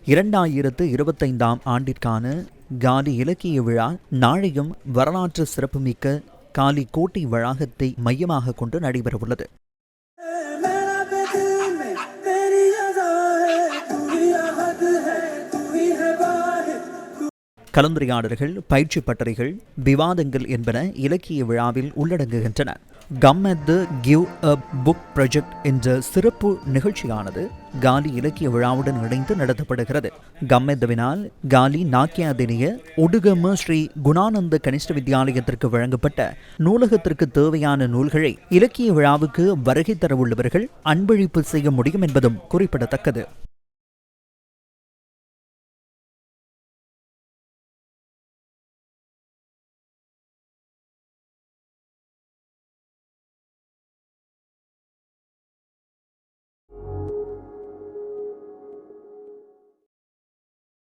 2025 ஆண்டிற்கான காலி இலக்கிய விழா நாளையும் வரலாற்று சிறப்புமிக்க காலி கோட்டை வளாகத்தை மையமாக கொண்டு நடைபெறவுள்ளது. கலந்துரையாடல்கள், பயிற்சி பட்டறைகள், விவாதங்கள் என்பன இலக்கிய விழாவில் உள்ளடங்குகின்றன. Come at the give a book project என்ற சிறப்பு நிகழ்ச்சியானது காலி இலக்கிய விழாவுடன் இணைந்து நடத்தப்படுகிறது. கம்மெத்தவினால் காலி நாக்கியாதினிய உடுகம ஸ்ரீ குணானந்த கனிஷ்ட வித்யாலயத்திற்கு வழங்கப்பட்ட நூலகத்திற்கு தேவையான நூல்களை இலக்கிய விழாவுக்கு வருகை தரவுள்ளவர்கள் அன்பளிப்பு செய்ய முடியும் என்பதும் குறிப்பிடத்தக்கது.